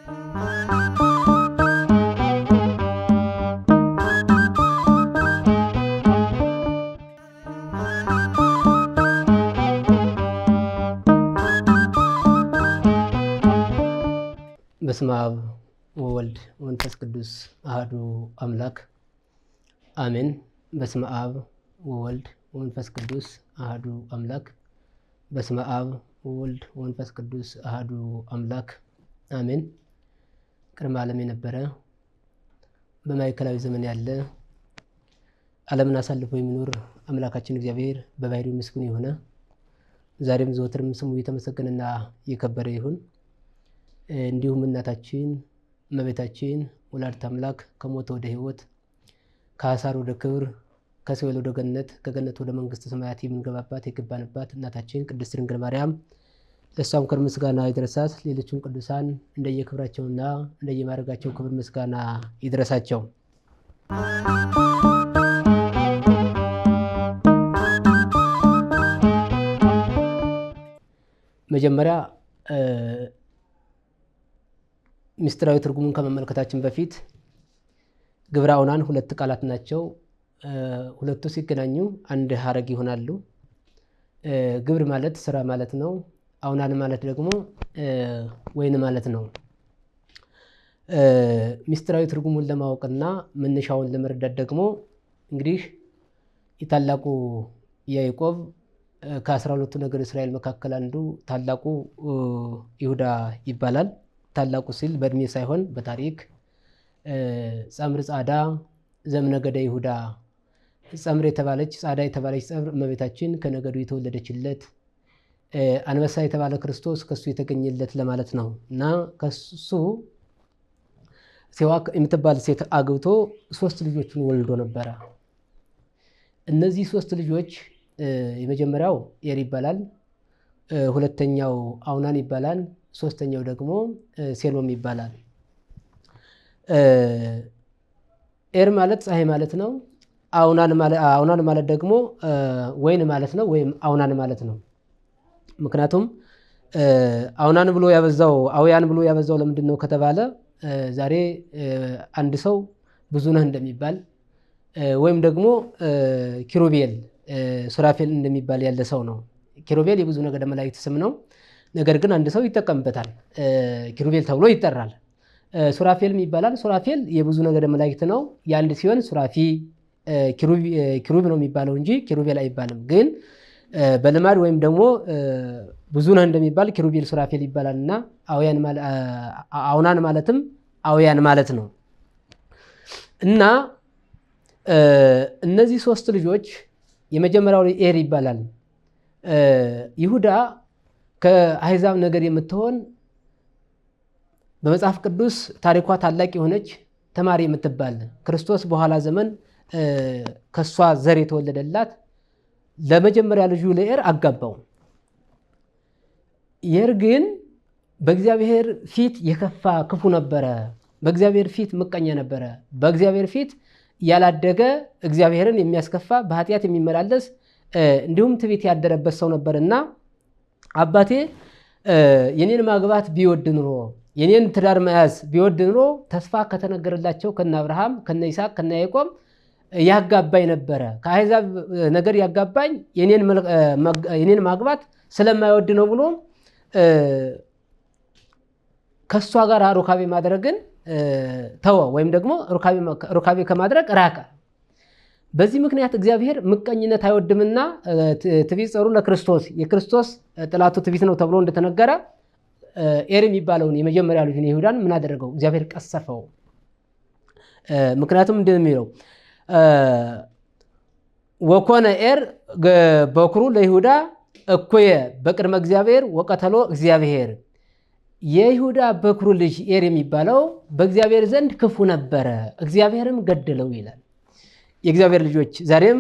በስመ አብ ወወልድ ወመንፈስ ቅዱስ አሐዱ አምላክ አሜን። በስመ አብ ወወልድ ወመንፈስ ቅዱስ አሐዱ አምላክ። በስመ አብ ወወልድ ወመንፈስ ቅዱስ አሐዱ አምላክ አሜን። ቅድመ ዓለም የነበረ በማዕከላዊ ዘመን ያለ ዓለምን አሳልፎ የሚኖር አምላካችን እግዚአብሔር በባህሪው ምስጉን የሆነ ዛሬም ዘወትርም ስሙ የተመሰገነና የከበረ ይሁን። እንዲሁም እናታችን እመቤታችን ወላዲተ አምላክ ከሞት ወደ ሕይወት ከአሳር ወደ ክብር ከሲኦል ወደ ገነት ከገነት ወደ መንግስተ ሰማያት የምንገባባት የገባንባት እናታችን ቅድስት ድንግል ማርያም ለእሷም ክብር ምስጋና ይድረሳት። ሌሎችም ቅዱሳን እንደየክብራቸውና እንደየማዕረጋቸው ክብር ምስጋና ይድረሳቸው። መጀመሪያ ምስጢራዊ ትርጉሙን ከመመልከታችን በፊት ግብረ አውናን ሁለት ቃላት ናቸው። ሁለቱ ሲገናኙ አንድ ሀረግ ይሆናሉ። ግብር ማለት ስራ ማለት ነው። አውናን ማለት ደግሞ ወይን ማለት ነው። ምስጢራዊ ትርጉሙን ለማወቅና መነሻውን ለመረዳት ደግሞ እንግዲህ የታላቁ ያዕቆብ ከ12ቱ ነገድ እስራኤል መካከል አንዱ ታላቁ ይሁዳ ይባላል። ታላቁ ሲል በእድሜ ሳይሆን በታሪክ ጸምር ጻዳ ዘምነገደ ይሁዳ ጸምር የተባለች ጻዳ የተባለች ጸምር እመቤታችን ከነገዱ የተወለደችለት አንበሳ የተባለ ክርስቶስ ከሱ የተገኘለት ለማለት ነው። እና ከሱ ሴዋክ የምትባል ሴት አግብቶ 3 ልጆችን ወልዶ ነበረ። እነዚህ 3 ልጆች የመጀመሪያው ኤር ይባላል፣ ሁለተኛው አውናን ይባላል፣ ሶስተኛው ደግሞ ሴሎም ይባላል። ኤር ማለት ፀሐይ ማለት ነው። አውናን ማለት ደግሞ ወይን ማለት ነው፣ ወይም አውናን ማለት ነው። ምክንያቱም አውናን ብሎ ያበዛው አውያን ብሎ ያበዛው ለምንድን ነው ከተባለ ዛሬ አንድ ሰው ብዙ ነህ እንደሚባል ወይም ደግሞ ኪሩቤል ሱራፌል እንደሚባል ያለ ሰው ነው። ኪሩቤል የብዙ ነገደ መላእክት ስም ነው። ነገር ግን አንድ ሰው ይጠቀምበታል፣ ኪሩቤል ተብሎ ይጠራል። ሱራፌልም ይባላል። ሱራፌል የብዙ ነገደ መላእክት ነው። የአንድ ሲሆን ሱራፊ ኪሩብ ነው የሚባለው እንጂ ኪሩቤል አይባልም። ግን በልማድ ወይም ደግሞ ብዙ ነህ እንደሚባል ኪሩቤል ሱራፌል ይባላል። እና አውናን ማለትም አውያን ማለት ነው። እና እነዚህ 3 ልጆች የመጀመሪያው ኤር ይባላል። ይሁዳ ከአሕዛብ ነገድ የምትሆን በመጽሐፍ ቅዱስ ታሪኳ ታላቅ የሆነች ተማሪ የምትባል ክርስቶስ በኋላ ዘመን ከሷ ዘር የተወለደላት ለመጀመሪያ ልጁ ለኤር አጋባው። ኤር ግን በእግዚአብሔር ፊት የከፋ ክፉ ነበረ። በእግዚአብሔር ፊት ምቀኛ ነበረ። በእግዚአብሔር ፊት ያላደገ እግዚአብሔርን የሚያስከፋ በኃጢአት የሚመላለስ እንዲሁም ትዕቢት ያደረበት ሰው ነበርና አባቴ የኔን ማግባት ቢወድ ኑሮ የኔን ትዳር መያዝ ቢወድ ኑሮ ተስፋ ከተነገረላቸው ከነ አብርሃም ከነ ይስሐቅ ከነ ያዕቆብ ያጋባኝ ነበረ። ከአሕዛብ ነገር ያጋባኝ የኔን ማግባት ስለማይወድ ነው ብሎ ከሷ ጋር ሩካቤ ማድረግን ተወ፣ ወይም ደግሞ ሩካቤ ከማድረግ ራቀ። በዚህ ምክንያት እግዚአብሔር ምቀኝነት አይወድምና ትዕቢት ጸሩ ለክርስቶስ የክርስቶስ ጥላቱ ትዕቢት ነው ተብሎ እንደተነገረ ኤር የሚባለውን የመጀመሪያ ልጁን ይሁዳን ምን አደረገው? እግዚአብሔር ቀሰፈው። ምክንያቱም እንደሚለው ወኮነ ኤር በኩሩ ለይሁዳ እኩየ በቅድመ እግዚአብሔር ወቀተሎ እግዚአብሔር። የይሁዳ በኩሩ ልጅ ኤር የሚባለው በእግዚአብሔር ዘንድ ክፉ ነበረ፣ እግዚአብሔርም ገደለው ይላል። የእግዚአብሔር ልጆች ዛሬም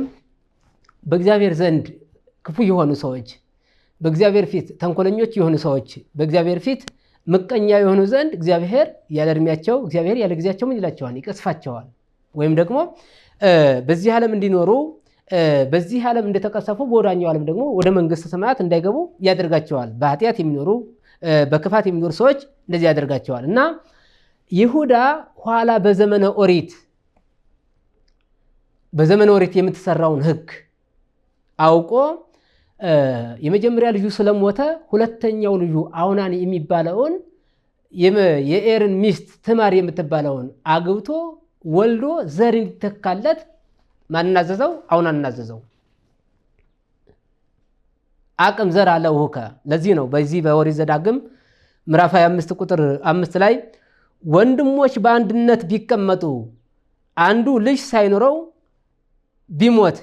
በእግዚአብሔር ዘንድ ክፉ የሆኑ ሰዎች፣ በእግዚአብሔር ፊት ተንኮለኞች የሆኑ ሰዎች፣ በእግዚአብሔር ፊት ምቀኛ የሆኑ ዘንድ እግዚአብሔር ያለ እድሜያቸው እግዚአብሔር ያለ ጊዜያቸው ምን ይላቸዋል? ይቀስፋቸዋል። ወይም ደግሞ በዚህ ዓለም እንዲኖሩ በዚህ ዓለም እንደተቀሰፉ በወዳኛው ዓለም ደግሞ ወደ መንግስተ ሰማያት እንዳይገቡ ያደርጋቸዋል። በኃጢአት የሚኖሩ በክፋት የሚኖሩ ሰዎች እንደዚህ ያደርጋቸዋል። እና ይሁዳ ኋላ በዘመነ ኦሪት የምትሰራውን ሕግ አውቆ የመጀመሪያ ልጁ ስለሞተ ሁለተኛው ልጁ አውናን የሚባለውን የኤርን ሚስት ትማር የምትባለውን አግብቶ ወልዶ ዘር እንዲተካለት ማናዘዘው አውናን እናዘዘው። አቅም ዘር አለውከ። ለዚህ ነው በዚህ በኦሪት ዘዳግም ምዕራፍ 25 ቁጥር 5 ላይ ወንድሞች በአንድነት ቢቀመጡ አንዱ ልጅ ሳይኖረው ቢሞት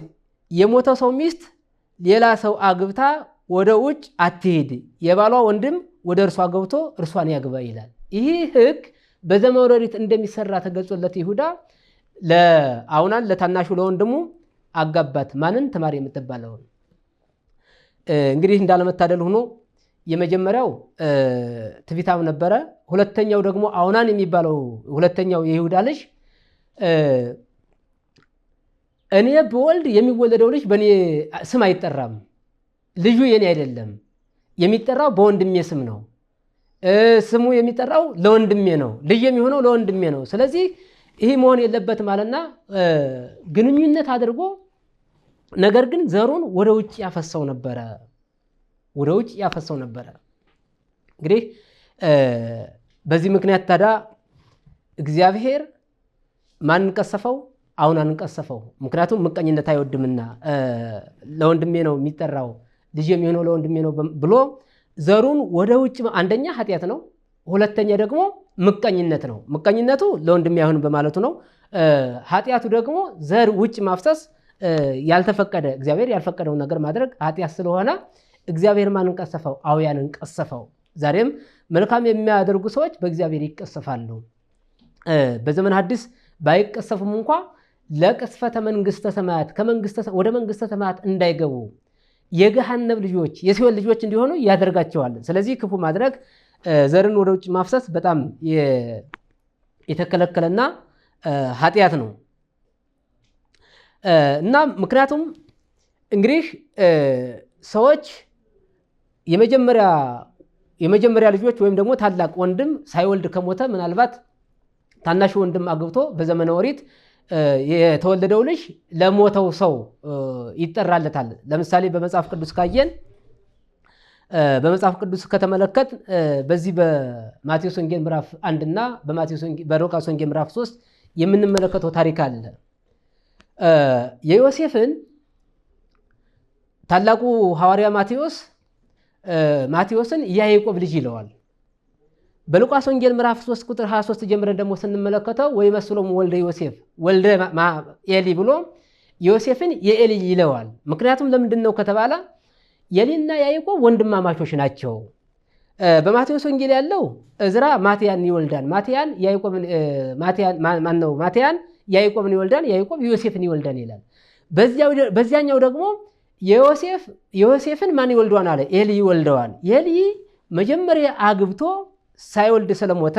የሞተው ሰው ሚስት ሌላ ሰው አግብታ ወደ ውጭ አትሄድ፣ የባሏ ወንድም ወደ እርሷ ገብቶ እርሷን ያግባ ይላል። ይህ ሕግ በዘመነ ኦሪት እንደሚሰራ ተገልጾለት ይሁዳ ለአውናን ለታናሹ ለወንድሙ አጋባት። ማንን? ትማር የምትባለውን። እንግዲህ እንዳለመታደል ሆኖ የመጀመሪያው ትዕቢታም ነበረ። ሁለተኛው ደግሞ አውናን የሚባለው ሁለተኛው የይሁዳ ልጅ እኔ በወልድ የሚወለደው ልጅ በእኔ ስም አይጠራም፣ ልጁ የኔ አይደለም፣ የሚጠራው በወንድሜ ስም ነው፣ ስሙ የሚጠራው ለወንድሜ ነው፣ ልጅ የሚሆነው ለወንድሜ ነው። ስለዚህ ይህ መሆን የለበትም አለና ግንኙነት አድርጎ ነገር ግን ዘሩን ወደ ውጭ ያፈሰው ነበረ። እንግዲህ በዚህ ምክንያት ታዲያ እግዚአብሔር ማንን ቀሰፈው? አውናንን ቀሰፈው። ምክንያቱም ምቀኝነት አይወድምና ለወንድሜ ነው የሚጠራው፣ ልጅ የሚሆነው ለወንድሜ ነው ብሎ ዘሩን ወደ ውጭ፣ አንደኛ ኃጢአት ነው፣ ሁለተኛ ደግሞ ምቀኝነት ነው። ምቀኝነቱ ለወንድሜ አይሆንም በማለቱ ነው። ኃጢአቱ ደግሞ ዘር ውጭ ማፍሰስ ያልተፈቀደ እግዚአብሔር ያልፈቀደውን ነገር ማድረግ ኃጢአት ስለሆነ እግዚአብሔር ማንን ቀሰፈው? አውያንን ቀሰፈው። ዛሬም መልካም የሚያደርጉ ሰዎች በእግዚአብሔር ይቀሰፋሉ። በዘመን ሐዲስ ባይቀሰፉም እንኳ ለቅስፈተ መንግስተ ሰማያት ወደ መንግስተ ሰማያት እንዳይገቡ የገሃነም ልጆች የሲኦል ልጆች እንዲሆኑ ያደርጋቸዋል። ስለዚህ ክፉ ማድረግ ዘርን ወደ ውጭ ማፍሰስ በጣም የተከለከለና ኃጢአት ነው እና ምክንያቱም እንግዲህ ሰዎች የመጀመሪያ ልጆች ወይም ደግሞ ታላቅ ወንድም ሳይወልድ ከሞተ ምናልባት ታናሽ ወንድም አግብቶ በዘመነ ኦሪት የተወለደው ልጅ ለሞተው ሰው ይጠራለታል። ለምሳሌ በመጽሐፍ ቅዱስ ካየን በመጽሐፍ ቅዱስ ከተመለከት በዚህ በማቴዎስ ወንጌል ምዕራፍ 1 እና በሉቃስ ወንጌል ምዕራፍ 3 የምንመለከተው ታሪክ አለ። የዮሴፍን ታላቁ ሐዋርያ ማቴዎስን የያዕቆብ ልጅ ይለዋል። በሉቃስ ወንጌል ምዕራፍ 3 ቁጥር 23 ጀምረን ደግሞ ስንመለከተው ወይመስሎም ወልደ ዮሴፍ ወልደ ኤሊ ብሎ ዮሴፍን የኤሊ ይለዋል። ምክንያቱም ለምንድን ነው ከተባለ ኤሊና ያዕቆብ ወንድማማቾች ናቸው። በማቴዎስ ወንጌል ያለው እዝራ ማትያን ይወልዳል፣ ማትያን ያዕቆብን ይወልዳል፣ ያዕቆብ ዮሴፍን ይወልዳል ይላል። በዚያኛው ደግሞ ዮሴፍን ማን ይወልደዋል አለ? ኤሊ ይወልደዋል። ኤሊ መጀመሪያ አግብቶ ሳይወልድ ስለሞተ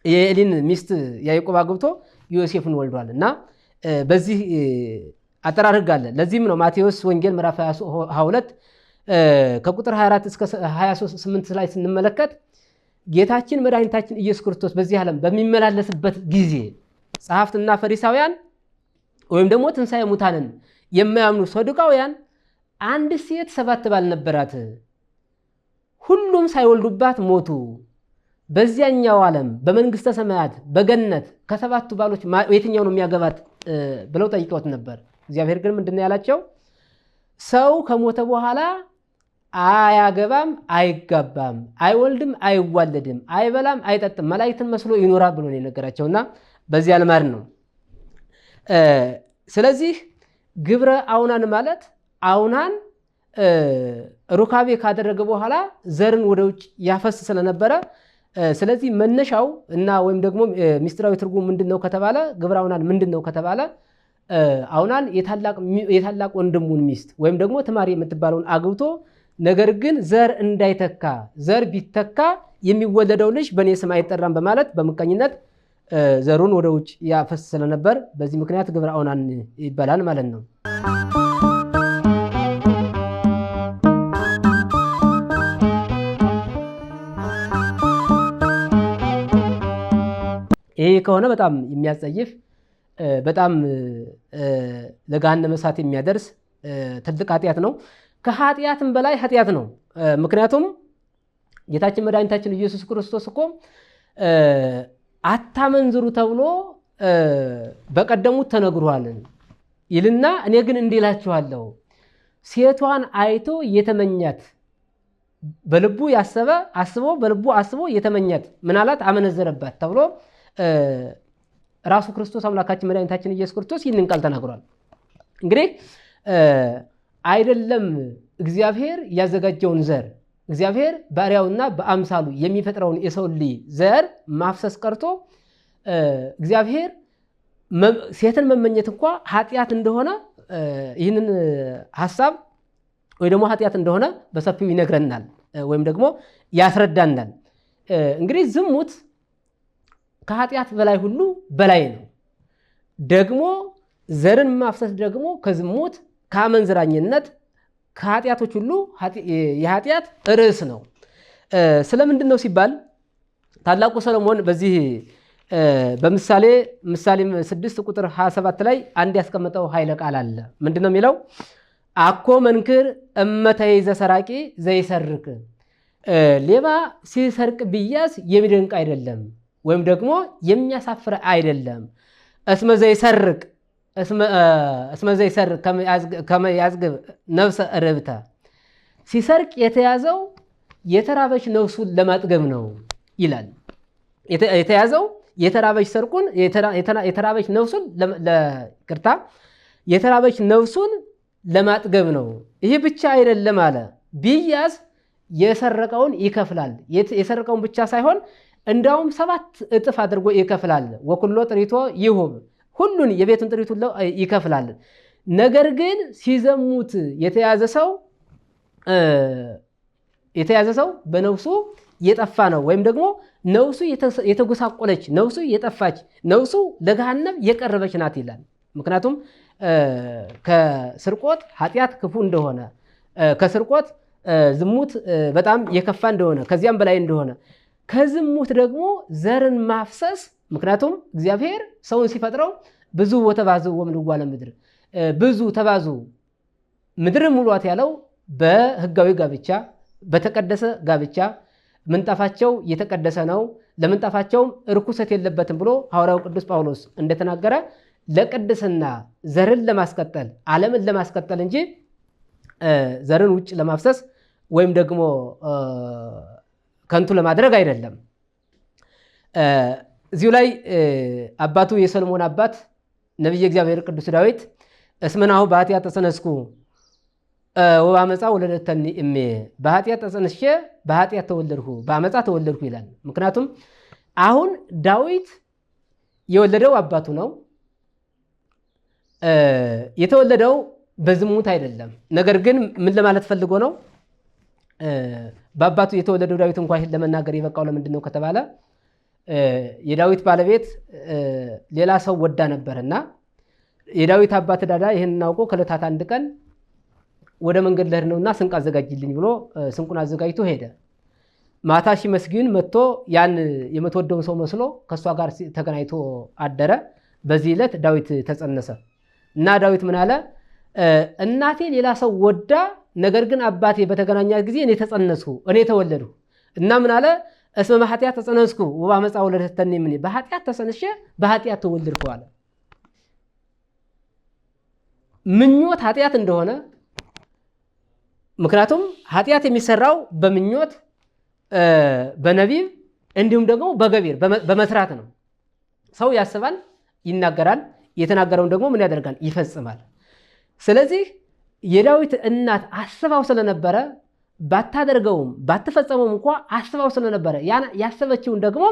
የኤሊን ሚስት ያዕቆብ አግብቶ ዮሴፍን ወልዷል እና በዚህ አጠራር ሕግ አለ። ለዚህም ነው ማቴዎስ ወንጌል ምዕራፍ 22 ከቁጥር 24 እስከ 28 ላይ ስንመለከት ጌታችን መድኃኒታችን ኢየሱስ ክርስቶስ በዚህ ዓለም በሚመላለስበት ጊዜ ጸሐፍትና ፈሪሳውያን ወይም ደግሞ ትንሣኤ ሙታንን የማያምኑ ሰዱቃውያን አንድ ሴት 7 ባል ነበራት፣ ሁሉም ሳይወልዱባት ሞቱ። በዚያኛው ዓለም በመንግስተ ሰማያት በገነት ከ7ቱ ባሎች የትኛው ነው የሚያገባት ብለው ጠይቀውት ነበር። እግዚአብሔር ግን ምንድነው ያላቸው? ሰው ከሞተ በኋላ አያገባም፣ አይጋባም፣ አይወልድም፣ አይዋለድም፣ አይበላም፣ አይጠጥም፣ መላእክትን መስሎ ይኖራል ብሎ ነው የነገራቸውና በዚያ ልማድ ነው። ስለዚህ ግብረ አውናን ማለት አውናን ሩካቤ ካደረገ በኋላ ዘርን ወደ ውጭ ያፈስ ስለነበረ ስለዚህ መነሻው እና ወይም ደግሞ ሚስጥራዊ ትርጉም ምንድነው ከተባለ ግብረ አውናን ምንድነው ከተባለ አውናን የታላቅ ወንድሙን ሚስት ወይም ደግሞ ትማር የምትባለውን አግብቶ ነገር ግን ዘር እንዳይተካ ዘር ቢተካ የሚወለደው ልጅ በእኔ ስም አይጠራም በማለት በምቀኝነት ዘሩን ወደ ውጭ ያፈስ ስለነበር በዚህ ምክንያት ግብረ አውናን ይባላል ማለት ነው። ይሄ ከሆነ በጣም የሚያጸይፍ በጣም ለገሃነመ እሳት የሚያደርስ ትልቅ ኃጢአት ነው። ከኃጢአትም በላይ ኃጢአት ነው። ምክንያቱም ጌታችን መድኃኒታችን ኢየሱስ ክርስቶስ እኮ አታመንዝሩ ተብሎ በቀደሙት ተነግሯል ይልና እኔ ግን እንዲህ እላችኋለሁ ሴቷን አይቶ የተመኛት በልቡ ያሰበ አስቦ በልቡ አስቦ የተመኛት ምናላት አመነዘረባት ተብሎ ራሱ ክርስቶስ አምላካችን መድኃኒታችን ኢየሱስ ክርስቶስ ይህንን ቃል ተናግሯል። እንግዲህ አይደለም እግዚአብሔር ያዘጋጀውን ዘር እግዚአብሔር ባሪያውና በአምሳሉ የሚፈጥረውን የሰው ልጅ ዘር ማፍሰስ ቀርቶ እግዚአብሔር ሴትን መመኘት እንኳ ኃጢአት እንደሆነ ይህንን ሐሳብ ወይ ደግሞ ኃጢአት እንደሆነ በሰፊው ይነግረናል ወይም ደግሞ ያስረዳናል። እንግዲህ ዝሙት ከኃጢአት በላይ ሁሉ በላይ ነው። ደግሞ ዘርን ማፍሰስ ደግሞ ከዝሙት ከአመንዝራኝነት ከኃጢአቶች ሁሉ የኃጢአት ርዕስ ነው። ስለምንድን ነው ሲባል ታላቁ ሰሎሞን በዚህ በምሳሌ 6 ቁጥር 27 ላይ አንድ ያስቀመጠው ኃይለ ቃል አለ። ምንድን ነው የሚለው? አኮ መንክር እመተይዘ ሰራቂ ዘይሰርቅ፣ ሌባ ሲሰርቅ ቢያዝ የሚደንቅ አይደለም ወይም ደግሞ የሚያሳፍር አይደለም። እስመ ዘይሰርቅ ከመ ያዝግብ ነፍሰ ርብተ፣ ሲሰርቅ የተያዘው የተራበች ነፍሱን ለማጥገብ ነው ይላል። የተያዘው የተራበች ሰርቁን የተራበች ነፍሱን ለቅርታ የተራበች ነፍሱን ለማጥገብ ነው። ይህ ብቻ አይደለም አለ። ቢያዝ የሰረቀውን ይከፍላል። የሰረቀውን ብቻ ሳይሆን እንዳውም 7 እጥፍ አድርጎ ይከፍላል። ወኩሎ ጥሪቶ ይሁብ፣ ሁሉን የቤቱን ጥሪቱ ይከፍላል። ነገር ግን ሲዘሙት የተያዘ ሰው በነፍሱ የጠፋ ነው ወይም ደግሞ ነፍሱ የተጎሳቆለች ነፍሱ የጠፋች ነፍሱ ለገሃነም የቀረበች ናት ይላል። ምክንያቱም ከስርቆት ኃጢአት ክፉ እንደሆነ ከስርቆት ዝሙት በጣም የከፋ እንደሆነ ከዚያም በላይ እንደሆነ ከዝሙት ደግሞ ዘርን ማፍሰስ ምክንያቱም እግዚአብሔር ሰውን ሲፈጥረው ብዙ ወተባዙ ወምድዋ ለምድር ብዙ ተባዙ ምድር ሙሏት ያለው በህጋዊ ጋብቻ በተቀደሰ ጋብቻ ምንጣፋቸው የተቀደሰ ነው፣ ለምንጣፋቸውም እርኩሰት የለበትም ብሎ ሐዋርያው ቅዱስ ጳውሎስ እንደተናገረ ለቅድስና ዘርን ለማስቀጠል ዓለምን ለማስቀጠል እንጂ ዘርን ውጭ ለማፍሰስ ወይም ደግሞ ከንቱ ለማድረግ አይደለም። እዚሁ ላይ አባቱ የሰሎሞን አባት ነቢየ እግዚአብሔር ቅዱስ ዳዊት እስመናሁ በኃጢአት ተጸነስኩ ወባመፃ ወለደተኒ እሜ፣ በኃጢአት ተጸንሼ በኃጢአት ተወለድኩ በአመፃ ተወለድኩ ይላል። ምክንያቱም አሁን ዳዊት የወለደው አባቱ ነው። የተወለደው በዝሙት አይደለም። ነገር ግን ምን ለማለት ፈልጎ ነው? በአባቱ የተወለደው ዳዊት እንኳን ለመናገር የበቃው ለምንድን ነው ከተባለ የዳዊት ባለቤት ሌላ ሰው ወዳ ነበርና የዳዊት አባት ዳዳ ይህን እናውቆ ከዕለታት አንድ ቀን ወደ መንገድ ልሄድ ነውና ስንቅ አዘጋጅልኝ ብሎ ስንቁን አዘጋጅቶ ሄደ። ማታ ሲመስግን መጥቶ ያን የምትወደውን ሰው መስሎ ከሷ ጋር ተገናኝቶ አደረ። በዚህ ዕለት ዳዊት ተጸነሰ እና ዳዊት ምን አለ? እናቴ ሌላ ሰው ወዳ ነገር ግን አባቴ በተገናኛ ጊዜ እኔ ተጸነስኩ እኔ ተወለድኩ እና ምን አለ? እስመ በኃጢአት ተጸነስኩ ወባመፃ ወለደተኒ እምኔ፣ በኃጢአት ተጸንሼ በኃጢአት ተወለድኩ አለ። ምኞት ኃጢአት እንደሆነ ምክንያቱም ኃጢአት የሚሰራው በምኞት በነቢብ እንዲሁም ደግሞ በገቢር በመስራት ነው። ሰው ያስባል፣ ይናገራል፣ የተናገረውን ደግሞ ምን ያደርጋል? ይፈጽማል። ስለዚህ የዳዊት እናት አስባው ስለነበረ ባታደርገውም ባትፈጸመውም እንኳ አስባው ስለነበረ ያሰበችውን ደግሞ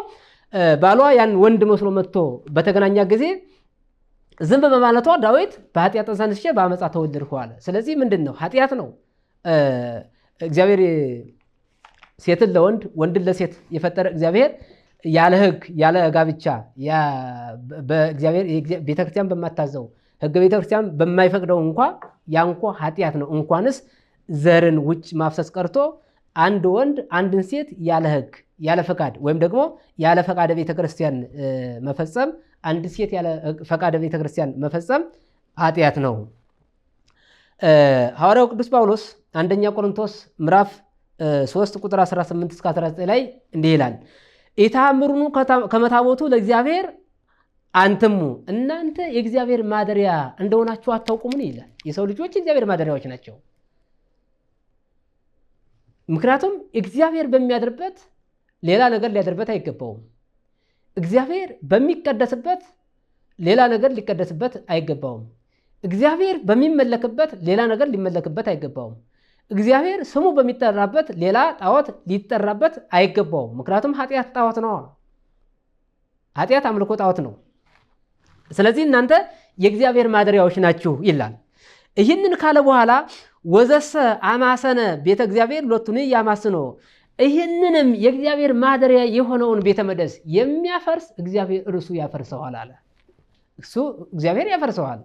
ባሏ ያን ወንድ መስሎ መጥቶ በተገናኛ ጊዜ ዝም በማለቷ ዳዊት በኃጢአት ተጸንሼ በአመፃ ተወለድኩ አለ። ስለዚህ ምንድን ነው? ኃጢአት ነው። እግዚአብሔር ሴትን ለወንድ ወንድን ለሴት የፈጠረ እግዚአብሔር ያለ ሕግ ያለ ጋብቻ በእግዚአብሔር ቤተክርስቲያን በማታዘው ሕገ ቤተክርስቲያን በማይፈቅደው እንኳ ያንኳ ኃጢአት ነው። እንኳንስ ዘርን ውጭ ማፍሰስ ቀርቶ አንድ ወንድ አንድን ሴት ያለ ሕግ ያለ ፈቃድ ወይም ደግሞ ያለ ፈቃደ ቤተክርስቲያን መፈጸም አንድ ሴት ያለ ፈቃደ ቤተክርስቲያን መፈጸም ኃጢአት ነው። ሐዋርያው ቅዱስ ጳውሎስ አንደኛ ቆሮንቶስ ምዕራፍ 3 ቁጥር 18 እስከ 19 ላይ እንዲህ ይላል፣ ኢታምሩኑ ከመታቦቱ ለእግዚአብሔር አንትሙ እናንተ የእግዚአብሔር ማደሪያ እንደሆናችሁ አታውቁምን ይላል። የሰው ልጆች የእግዚአብሔር ማደሪያዎች ናቸው። ምክንያቱም እግዚአብሔር በሚያድርበት ሌላ ነገር ሊያድርበት አይገባውም። እግዚአብሔር በሚቀደስበት ሌላ ነገር ሊቀደስበት አይገባውም። እግዚአብሔር በሚመለክበት ሌላ ነገር ሊመለክበት አይገባውም። እግዚአብሔር ስሙ በሚጠራበት ሌላ ጣዖት ሊጠራበት አይገባውም። ምክንያቱም ኃጢአት ጣዖት ነው። ኃጢአት አምልኮ ጣዖት ነው። ስለዚህ እናንተ የእግዚአብሔር ማደሪያዎች ናችሁ ይላል። ይህንን ካለ በኋላ ወዘሰ አማሰነ ቤተ እግዚአብሔር ሎቱን ያማስኖ ይህንንም የእግዚአብሔር ማደሪያ የሆነውን ቤተ መቅደስ የሚያፈርስ እግዚአብሔር እርሱ ያፈርሰዋል አለ። እሱ እግዚአብሔር ያፈርሰዋል።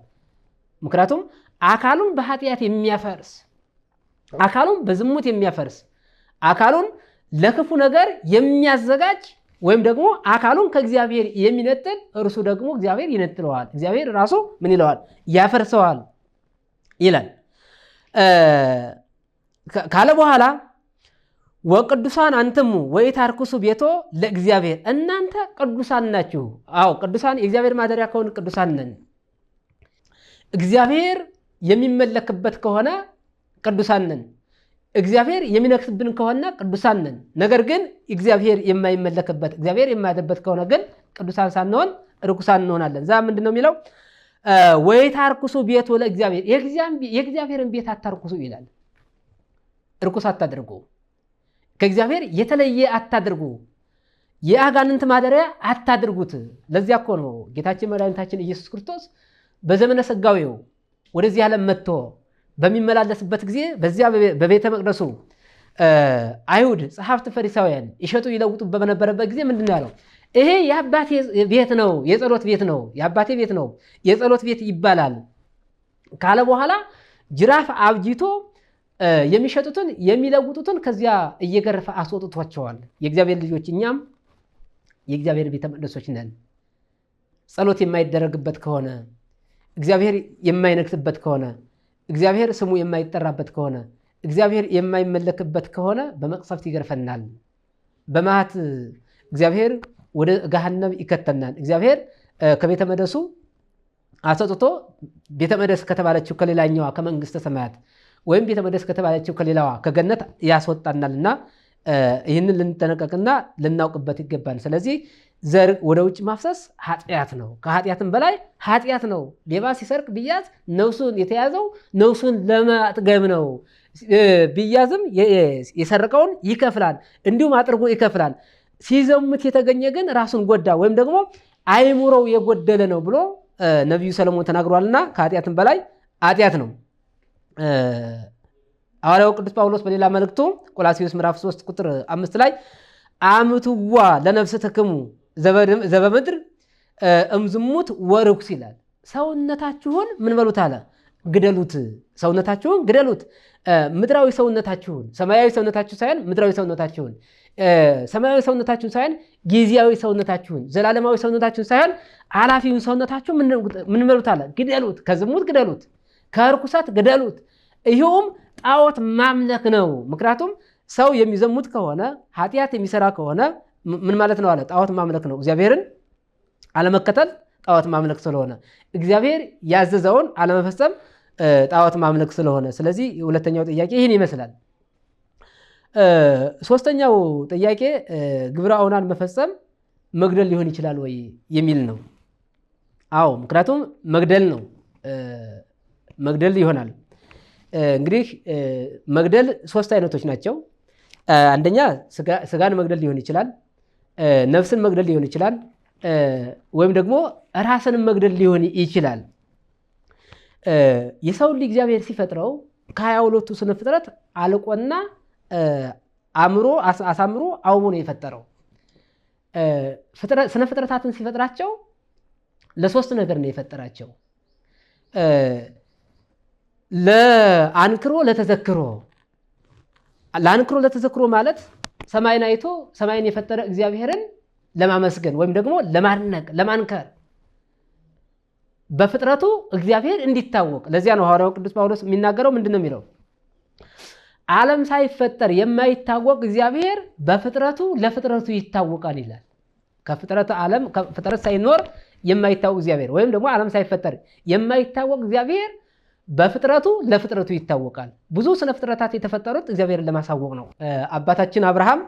ምክንያቱም አካሉን በኃጢአት የሚያፈርስ አካሉን በዝሙት የሚያፈርስ አካሉን ለክፉ ነገር የሚያዘጋጅ ወይም ደግሞ አካሉን ከእግዚአብሔር የሚነጥል እርሱ ደግሞ እግዚአብሔር ይነጥለዋል። እግዚአብሔር ራሱ ምን ይለዋል? ያፈርሰዋል ይላል። ካለ በኋላ ወቅዱሳን አንትሙ ወኢታርክሱ ቤቶ ለእግዚአብሔር እናንተ ቅዱሳን ናችሁ። አዎ ቅዱሳን የእግዚአብሔር ማደሪያ ከሆነ ቅዱሳን ነን። እግዚአብሔር የሚመለክበት ከሆነ ቅዱሳን ነን። እግዚአብሔር የሚነክስብን ከሆነ ቅዱሳን ነን። ነገር ግን እግዚአብሔር የማይመለክበት እግዚአብሔር የማያድርበት ከሆነ ግን ቅዱሳን ሳንሆን ርኩሳን እንሆናለን። ዛ ምንድን ነው የሚለው? ወኢታርክሱ ቤቶ ለእግዚአብሔር የእግዚአብሔርን ቤት አታርክሱ ይላል። ርኩስ አታድርጉ፣ ከእግዚአብሔር የተለየ አታድርጉ፣ የአጋንንት ማደሪያ አታድርጉት። ለዚያ እኮ ነው ጌታችን መድኃኒታችን ኢየሱስ ክርስቶስ በዘመነ ሥጋዌው ወደዚህ ዓለም መጥቶ በሚመላለስበት ጊዜ በዚያ በቤተ መቅደሱ አይሁድ ጸሐፍት ፈሪሳውያን ይሸጡ ይለውጡ በነበረበት ጊዜ ምንድን ነው ያለው? ይሄ የአባቴ ቤት ነው፣ የጸሎት ቤት ነው፣ የአባቴ ቤት ነው፣ የጸሎት ቤት ይባላል ካለ በኋላ ጅራፍ አብጅቶ የሚሸጡትን የሚለውጡትን ከዚያ እየገረፈ አስወጥቷቸዋል። የእግዚአብሔር ልጆች እኛም የእግዚአብሔር ቤተ መቅደሶች ነን። ጸሎት የማይደረግበት ከሆነ እግዚአብሔር የማይነግስበት ከሆነ እግዚአብሔር ስሙ የማይጠራበት ከሆነ እግዚአብሔር የማይመለክበት ከሆነ በመቅሰፍት ይገርፈናል። በመዓት እግዚአብሔር ወደ ገሃነም ይከተናል። እግዚአብሔር ከቤተ መቅደሱ አሰጥቶ ቤተ መቅደስ ከተባለችው ከሌላኛዋ ከመንግስተ ሰማያት ወይም ቤተ መቅደስ ከተባለችው ከሌላዋ ከገነት ያስወጣናልና ይህንን ልንጠነቀቅና ልናውቅበት ይገባል። ስለዚህ ዘር ወደ ውጭ ማፍሰስ ኃጢአት ነው። ከኃጢአትም በላይ ኃጢአት ነው። ሌባ ሲሰርቅ ቢያዝ ነፍሱን የተያዘው ነፍሱን ለማጥገብ ነው። ቢያዝም የሰረቀውን ይከፍላል፣ እንዲሁም አጥርጎ ይከፍላል። ሲዘሙት የተገኘ ግን ራሱን ጎዳ ወይም ደግሞ አይምሮው የጎደለ ነው ብሎ ነቢዩ ሰለሞን ተናግሯልና ከኃጢአትም በላይ ኃጢአት ነው። ሐዋርያው ቅዱስ ጳውሎስ በሌላ መልእክቱ ቆላስይስ ምዕራፍ 3 ቁጥር 5 ላይ አምትዋ ለነፍስትክሙ ዘበምድር እምዝሙት ወርኩስ ይላል። ሰውነታችሁን ምን በሉት አለ? ግደሉት። ሰውነታችሁን ግደሉት። ምድራዊ ሰውነታችሁን፣ ሰማያዊ ሰውነታችሁ ሳይሆን ምድራዊ ሰውነታችሁን፣ ሰማያዊ ሰውነታችሁን ሳይሆን ጊዜያዊ ሰውነታችሁን፣ ዘላለማዊ ሰውነታችሁን ሳይሆን አላፊውን ሰውነታችሁን ምን በሉት አለ? ግደሉት። ከዝሙት ግደሉት፣ ከርኩሰት ግደሉት። ይሄውም ጣዖት ማምለክ ነው። ምክንያቱም ሰው የሚዘሙት ከሆነ ኃጢአት የሚሰራ ከሆነ ምን ማለት ነው አለ? ጣዖት ማምለክ ነው። እግዚአብሔርን አለመከተል ጣዖት ማምለክ ስለሆነ እግዚአብሔር ያዘዘውን አለመፈጸም ጣዖት ማምለክ ስለሆነ፣ ስለዚህ ሁለተኛው ጥያቄ ይህን ይመስላል። ሶስተኛው ጥያቄ ግብረ አውናን መፈጸም መግደል ሊሆን ይችላል ወይ የሚል ነው። አዎ፣ ምክንያቱም መግደል ነው፣ መግደል ይሆናል። እንግዲህ መግደል ሶስት አይነቶች ናቸው። አንደኛ ስጋን መግደል ሊሆን ይችላል፣ ነፍስን መግደል ሊሆን ይችላል፣ ወይም ደግሞ ራስን መግደል ሊሆን ይችላል። የሰው ልጅ እግዚአብሔር ሲፈጥረው ከ22ቱ ስነ ፍጥረት አልቆና አምሮ አሳምሮ አውቦ ነው የፈጠረው። ስነ ፍጥረታትን ሲፈጥራቸው ለሶስት ነገር ነው የፈጠራቸው። ለአንክሮ ለተዘክሮ ለአንክሮ ለተዘክሮ ማለት ሰማይን አይቶ ሰማይን የፈጠረ እግዚአብሔርን ለማመስገን ወይም ደግሞ ለማድነቅ ለማንከር በፍጥረቱ እግዚአብሔር እንዲታወቅ። ለዚያ ነው ሐዋርያው ቅዱስ ጳውሎስ የሚናገረው ምንድነው የሚለው? ዓለም ሳይፈጠር የማይታወቅ እግዚአብሔር በፍጥረቱ ለፍጥረቱ ይታወቃል ይላል። ፍጥረት ሳይኖር የማይታወቅ እግዚአብሔር ወይም ደግሞ ዓለም ሳይፈጠር የማይታወቅ እግዚአብሔር በፍጥረቱ ለፍጥረቱ ይታወቃል። ብዙ ስነ ፍጥረታት የተፈጠሩት እግዚአብሔርን ለማሳወቅ ነው። አባታችን አብርሃም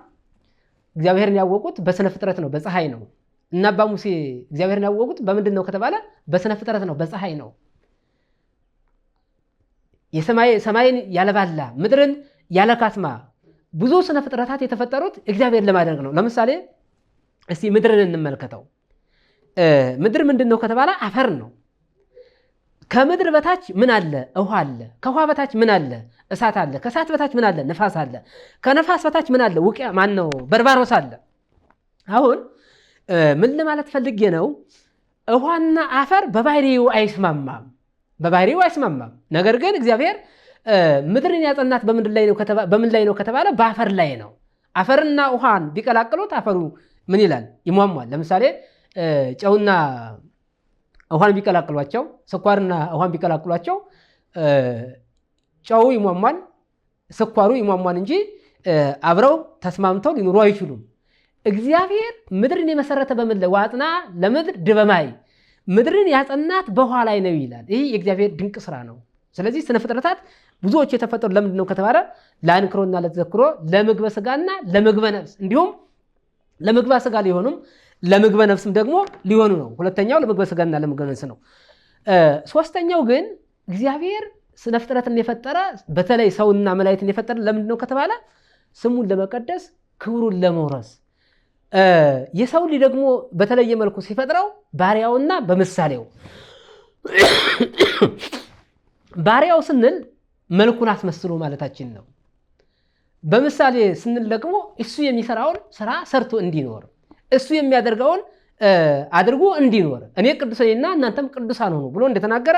እግዚአብሔርን ያወቁት በስነ ፍጥረት ነው፣ በፀሐይ ነው። እና አባ ሙሴ እግዚአብሔርን ያወቁት በምንድን ነው ከተባለ በስነ ፍጥረት ነው፣ በፀሐይ ነው። ሰማይን ያለባላ ምድርን ያለ ካስማ ብዙ ስነ ፍጥረታት የተፈጠሩት እግዚአብሔርን ለማድረግ ነው። ለምሳሌ እስቲ ምድርን እንመልከተው። ምድር ምንድን ነው ከተባለ አፈር ነው። ከምድር በታች ምን አለ? ውሃ አለ። ከውሃ በታች ምን አለ? እሳት አለ። ከእሳት በታች ምን አለ? ነፋስ አለ። ከነፋስ በታች ምን አለ? በርባሮስ አለ። አሁን ምን ለማለት ፈልጌ ነው? ውሃና አፈር በባህሪው አይስማማም። ነገር ግን እግዚአብሔር ምድርን ያጸናት በምን ላይ ነው ከተባለ በአፈር ላይ ነው። አፈርና ውሃን ቢቀላቅሉት አፈሩ ምን ይላል? ይሟሟል። ለምሳሌ ጨውና ውሃን ቢቀላቅሏቸው፣ ስኳርና ውሃን ቢቀላቅሏቸው ጨው ይሟሟል፣ ስኳሩ ይሟሟል እንጂ አብረው ተስማምተው ሊኖሩ አይችሉም። እግዚአብሔር ምድርን የመሰረተ በምን ላይ? ዋጥና ለምድር ድበማይ ምድርን ያጸናት በውሃ ላይ ነው ይላል። ይህ የእግዚአብሔር ድንቅ ስራ ነው። ስለዚህ ስነ ፍጥረታት ብዙዎች የተፈጠሩ ለምንድን ነው ከተባለ ለአንክሮና ለተዘክሮ፣ ለምግበ ስጋና ለምግበ ነፍስ፣ እንዲሁም ለምግበ ስጋ ሊሆኑም ለምግበ ነፍስም ደግሞ ሊሆኑ ነው። ሁለተኛው ለምግበ ስጋና ለምግበ ነፍስ ነው። ሶስተኛው ግን እግዚአብሔር ስነ ፍጥረትን የፈጠረ በተለይ ሰውና መላእክትን የፈጠረ ለምንድን ነው ከተባለ ስሙን ለመቀደስ ክብሩን ለመውረስ። የሰው ልጅ ደግሞ በተለየ መልኩ ሲፈጥረው ባሪያውና በምሳሌው። ባሪያው ስንል መልኩን አስመስሎ ማለታችን ነው። በምሳሌ ስንል ደግሞ እሱ የሚሰራውን ስራ ሰርቶ እንዲኖር፣ እሱ የሚያደርገውን አድርጎ እንዲኖር፣ እኔ ቅዱስ ነኝና እናንተም ቅዱሳን ሁኑ ብሎ እንደተናገረ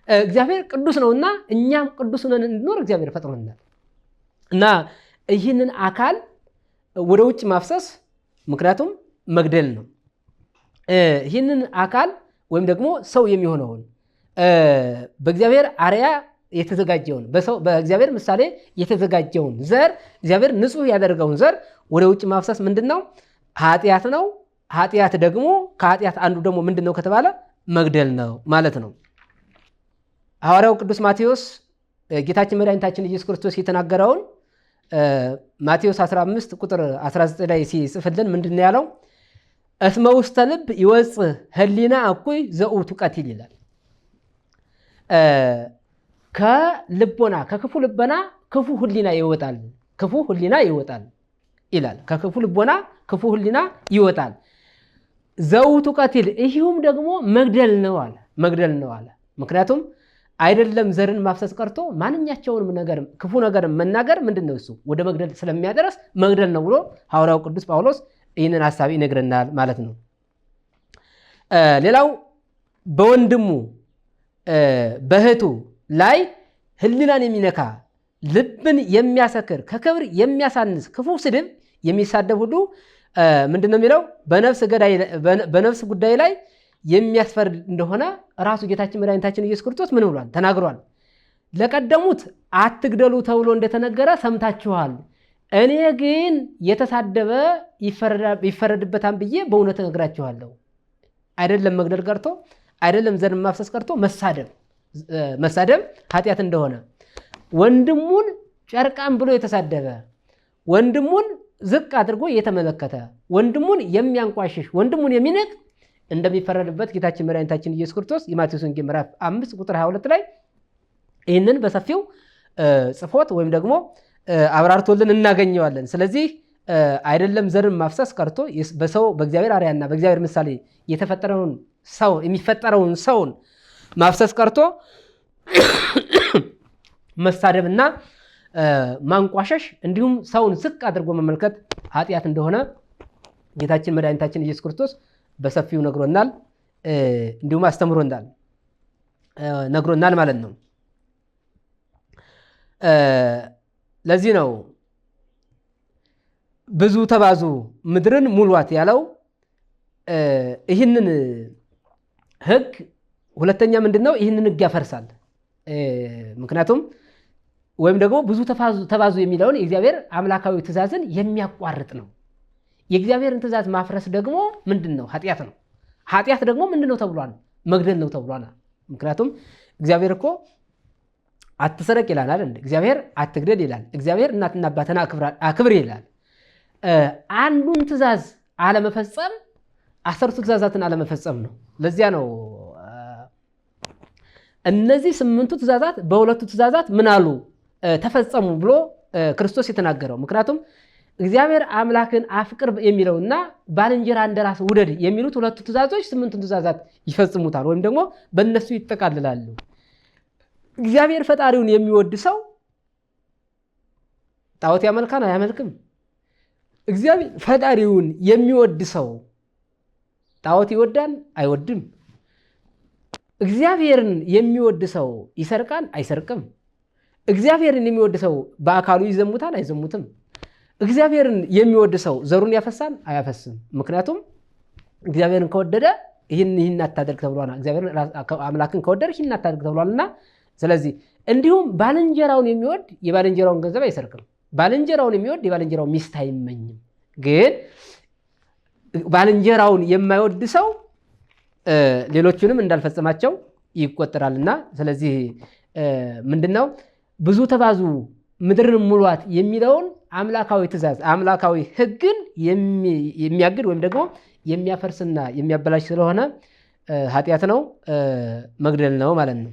እግዚአብሔር ቅዱስ ነውና እኛም ቅዱስ ነን እንድኖር እግዚአብሔር ፈጥሮናል። እና ይህንን አካል ወደ ውጭ ማፍሰስ ምክንያቱም መግደል ነው። ይህንን አካል ወይም ደግሞ ሰው የሚሆነውን በእግዚአብሔር አርያ የተዘጋጀውን በእግዚአብሔር ምሳሌ የተዘጋጀውን ዘር እግዚአብሔር ንጹሕ ያደረገውን ዘር ወደ ውጭ ማፍሰስ ምንድነው? ኃጢአት ነው። ኃጢአት ደግሞ ከኃጢአት አንዱ ደግሞ ምንድነው ከተባለ መግደል ነው ማለት ነው። ሐዋርያው ቅዱስ ማቴዎስ ጌታችን መድኃኒታችን ኢየሱስ ክርስቶስ የተናገረውን ማቴዎስ 15 ቁጥር 19 ላይ ሲጽፍልን ምንድነው ያለው? እስመ ውስተ ልብ ይወጽእ ህሊና እኩይ ዘውቱ ቀቲል ይላል። ከልቦና ከክፉ ልቦና ክፉ ህሊና ይወጣል ይላል። ከክፉ ልቦና ክፉ ህሊና ይወጣል። ዘውቱ ቀቲል ይህም ደግሞ መግደል ነው አለ። ምክንያቱም አይደለም ዘርን ማፍሰስ ቀርቶ ማንኛቸውንም ነገር ክፉ ነገር መናገር ምንድነው እሱ ወደ መግደል ስለሚያደርስ መግደል ነው ብሎ ሐዋርያው ቅዱስ ጳውሎስ ይህንን ሐሳብ ይነግረናል ማለት ነው። ሌላው በወንድሙ በእህቱ ላይ ህሊናን የሚነካ ልብን የሚያሰክር ከክብር የሚያሳንስ ክፉ ስድብ የሚሳደብ ሁሉ ምንድነው የሚለው? በነፍስ ጉዳይ ላይ የሚያስፈርድ እንደሆነ ራሱ ጌታችን መድኃኒታችን ኢየሱስ ክርስቶስ ምን ብሏል? ተናግሯል። ለቀደሙት አትግደሉ ተብሎ እንደተነገረ ሰምታችኋል። እኔ ግን የተሳደበ ይፈረድበታል ብዬ በእውነት እነግራችኋለሁ። አይደለም መግደል ቀርቶ አይደለም ዘር ማፍሰስ ቀርቶ መሳደብ ኃጢአት እንደሆነ፣ ወንድሙን ጨርቃም ብሎ የተሳደበ፣ ወንድሙን ዝቅ አድርጎ የተመለከተ፣ ወንድሙን የሚያንቋሽሽ፣ ወንድሙን የሚንቅ እንደሚፈረድበት ጌታችን መድኃኒታችን ኢየሱስ ክርስቶስ የማቴዎስ ወንጌል ምዕራፍ 5 ቁጥር 22 ላይ ይህንን በሰፊው ጽፎት ወይም ደግሞ አብራርቶልን እናገኘዋለን። ስለዚህ አይደለም ዘርን ማፍሰስ ቀርቶ በእግዚአብሔር አርአያና በእግዚአብሔር ምሳሌ የሚፈጠረውን ሰውን ማፍሰስ ቀርቶ መሳደብና ማንቋሸሽ እንዲሁም ሰውን ዝቅ አድርጎ መመልከት ኃጢአት እንደሆነ ጌታችን መድኃኒታችን ኢየሱስ ክርስቶስ በሰፊው ነግሮናል፣ እንዲሁም አስተምሮናል፣ ነግሮናል ማለት ነው። ለዚህ ነው ብዙ ተባዙ ምድርን ሙሏት ያለው ይህንን ህግ ሁለተኛ ምንድነው ይህንን ህግ ያፈርሳል። ምክንያቱም ወይም ደግሞ ብዙ ተባዙ የሚለውን የእግዚአብሔር አምላካዊ ትእዛዝን የሚያቋርጥ ነው። የእግዚአብሔርን ትእዛዝ ማፍረስ ደግሞ ምንድነው? ኃጢአት ነው። ኃጢአት ደግሞ ምንድነው ተብሏል? መግደል ነው ተብሏል። ምክንያቱም እግዚአብሔር እኮ አትሰረቅ ይላል አይደል? እግዚአብሔር አትግደል ይላል። እግዚአብሔር እናትና አባትን አክብር ይላል። አንዱን ትእዛዝ አለመፈጸም 10ቱ ትእዛዛትን አለመፈጸም ነው። ለዚያ ነው እነዚህ 8ቱ ትእዛዛት በሁለቱ ትእዛዛት ምን አሉ ተፈጸሙ ብሎ ክርስቶስ የተናገረው። ምክንያቱም እግዚአብሔር አምላክን አፍቅር የሚለውና ባልንጀራ እንደራስ ውደድ የሚሉት ሁለቱ ትእዛዞች 8ቱን ትእዛዛት ይፈጽሙታል ወይም ደግሞ በእነሱ ይጠቃልላሉ። እግዚአብሔር ፈጣሪውን የሚወድ ሰው ጣዖት ያመልካል አያመልክም? እግዚአብሔር ፈጣሪውን የሚወድ ሰው ጣዖት ይወዳል አይወድም? እግዚአብሔርን የሚወድ ሰው ይሰርቃል አይሰርቅም? እግዚአብሔርን የሚወድ ሰው በአካሉ ይዘሙታል አይዘሙትም? እግዚአብሔርን የሚወድ ሰው ዘሩን ያፈሳል አያፈስም? ምክንያቱም እግዚአብሔርን ከወደደ ይህን አታደርግ ተብሏልና፣ እግዚአብሔር አምላክን ከወደደ ይህን አታደርግ ተብሏልና። ስለዚህ እንዲሁም ባልንጀራውን የሚወድ የባልንጀራውን ገንዘብ አይሰርቅም። ባልንጀራውን የሚወድ የባልንጀራው ሚስት አይመኝም። ግን ባልንጀራውን የማይወድ ሰው ሌሎቹንም እንዳልፈጸማቸው ይቆጠራልና። ስለዚህ ምንድነው ብዙ ተባዙ ምድርን ሙሏት የሚለውን አምላካዊ ትእዛዝ አምላካዊ ህግን የሚያግድ ወይም ደግሞ የሚያፈርስና የሚያበላሽ ስለሆነ ኃጢአት ነው፣ መግደል ነው ማለት ነው።